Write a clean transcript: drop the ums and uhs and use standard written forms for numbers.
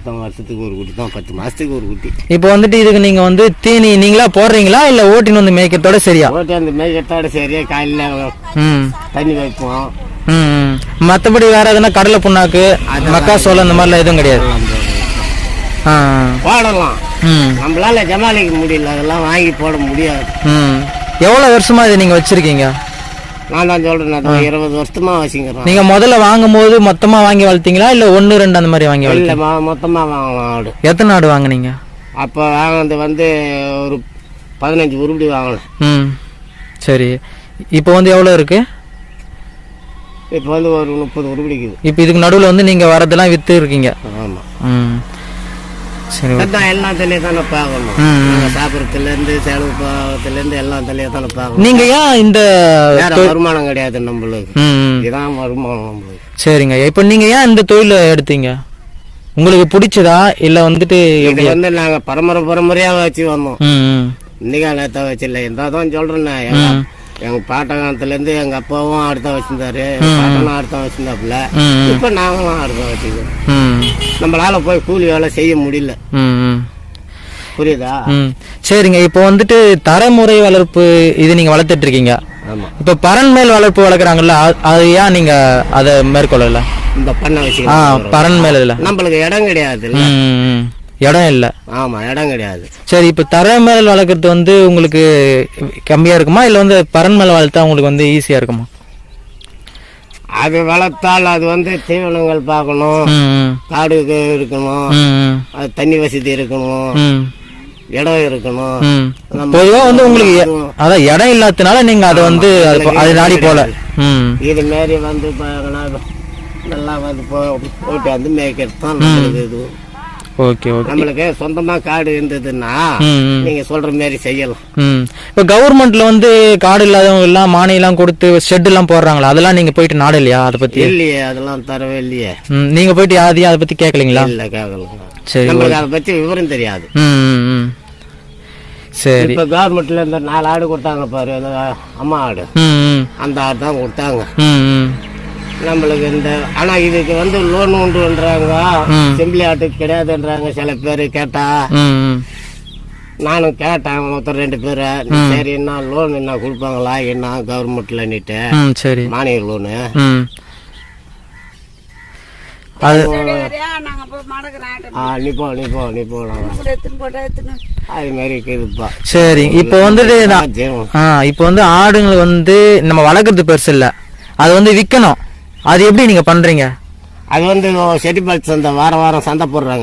வருஷத்துக்கு ஒரு குட்டி தான், 10 மாசத்துக்கு ஒரு குட்டி. இப்போ வந்துட்டு இதுக்கு நீங்க வந்து தீனி நீங்களா போடுறீங்களா இல்ல ஓட்டின்னு வந்து மேய்க்கிறதோட சரியா? ஓட்டி அந்த மேய்க்கிறதோட சரியா காலையில தண்ணி வைப்போம். மற்றபடி வேற எதுனா கடலை புண்ணாக்கு மக்காசோளம் அந்த மாதிரிலாம் எதுவும் கிடையாது. போடலாம், நம்மளால ஜமாளிக்க முடியல, அதெல்லாம் வாங்கி போட முடியாது. எவ்வளவு வருஷமா இதை நீங்க வச்சிருக்கீங்க? நான் தான் சொல்றேன், 20 வருஷமா வச்சுக்கிறோம். நீங்க முதல்ல வாங்கும் போது மொத்தமா வாங்கி வளர்த்தீங்களா இல்ல 1 2 அந்த மாதிரி வாங்கி? இல்ல, மொத்தமா வாங்கலாம் ஆடு. எத்தனை ஆடு வாங்கினீங்க? அப்ப வாங்கினது வந்து ஒரு 15 உருப்படி வாங்கினேன். சரி, இப்போ வந்து எவ்வளவு இருக்கு? இப்போ வந்து ஒரு 30 உருப்படிக்குது. இப்போ இதுக்கு நடுவில் வந்து நீங்க வரதெல்லாம் வித்து இருக்கீங்க? ஆமா. சரி, எல்லாம் தலையே தானே பார்க்கணும். சாப்பிட்றதுல இருந்து செலவு பாவத்துல இருந்து எல்லாம் தலையே தானே பார்க்கணும். நீங்க ஏன் இந்த வருமானம் கிடையாது நம்மளுக்கு, இதான் வருமானம் நம்மளுக்கு. சரிங்க, இப்போ நீங்க ஏன் இந்த தொழிலை எடுத்தீங்க? உங்களுக்கு பிடிச்சதா இல்ல வந்துட்டு? இது வந்து நாங்க பரம்பரையா வச்சு வந்தோம். இன்னைக்கா நேரத்தை வச்சு இல்லை, இருந்தாதான் சொல்றேன். எங்க பாட்டகாலத்துல இருந்து எங்க அப்பாவும் அடுத்த வச்சிருந்தாரு, பாட்டனும் அடுத்த வச்சிருந்தாப்புல. இப்ப நாங்களும் அடுத்த வச்சுக்கிறோம். நம்மளால போய் கூலி வேலை செய்ய முடியல. புரியுதா? சரிங்க, இப்போ வந்துட்டு தரமுறை வளர்ப்பு இது நீங்க வளர்த்துட்டு இருக்கீங்க. இப்ப பரன் மேல் வளர்ப்பு வளர்க்குறாங்கல்ல, அது ஏன் நீங்க அதை மேற்கொள்ளல? இந்த பண்ணை வச்சு பரன் மேல் இல்ல, நம்மளுக்கு இடம் கிடையாது. இடம் இல்ல. ஆமா, இடம் கிடையாது. சரி, இப்ப தர மேல் வளர்க்கறது வந்து உங்களுக்கு கம்மியா இருக்குமா இல்ல வந்து பரன் மேல் வளர்த்தா உங்களுக்கு வந்து ஈஸியா இருக்குமா? அது வளர்த்தால் அது வந்து தீவனங்கள் பார்க்கணும், காடு இருக்கணும், அது தண்ணி வசதி இருக்கணும், இடம் இருக்கணும். பொதுவா வந்து உங்களுக்கு அதான் இடம் இல்லாதனால நீங்க அதை வந்து அது நாடி போல. இது மாரி வந்து நல்லா வந்து போயிட்டு வந்து மேய்க்கிறது தான் நம்மளுக்கு இது. நம்மளுக்கு சொந்தமா காடு இருந்ததுன்னா நீங்க சொல்ற மாதிரி செய்யலாம். இப்ப கவர்மெண்ட்ல வந்து காடு இல்லாதவங்க எல்லாம் மானியம் எல்லாம் கொடுத்து ஷெட் எல்லாம் போடுறாங்களா, அதெல்லாம் நீங்க போயிட்டு நாடு இல்லையா? அதை பத்தி இல்லையே, அதெல்லாம் தரவே இல்லையே. நீங்க போயிட்டு யாரையும் அதை பத்தி கேட்கலீங்களா? இல்ல, கேட்கல. சரி, நம்மளுக்கு அதை பத்தி விவரம் தெரியாது. சரி, இப்ப கவர்மெண்ட்ல இந்த 4 ஆடு கொடுத்தாங்க பாரு, அம்மா ஆடு, அந்த ஆடு தான் கொடுத்தாங்க நம்மளுக்கு. இந்த ஆனா இதுக்கு வந்து லோன் உண்டுன்றாங்க, செம்பிளி ஆட்டுக்கு கிடையாதுன்றாங்க சில பேரு. கேட்டா நானும் கேட்டேன், மொத்தம் 2 பேரு. சரி, என்ன லோன் என்ன கொடுப்பாங்களா என்ன கவர்மெண்ட்ல நீட்டு? சரி, மானிய லோனு. சரி, இப்போ வந்துட்டு இப்போ வந்து ஆடுங்களை வந்து நம்ம வளர்க்கறது பெருசு இல்ல, அது வந்து விற்கணும். அது எப்படி நீங்க பண்றீங்க? அது வந்து செட்டிப்பால் சந்தை வாரம் சந்தை போடுறாங்க.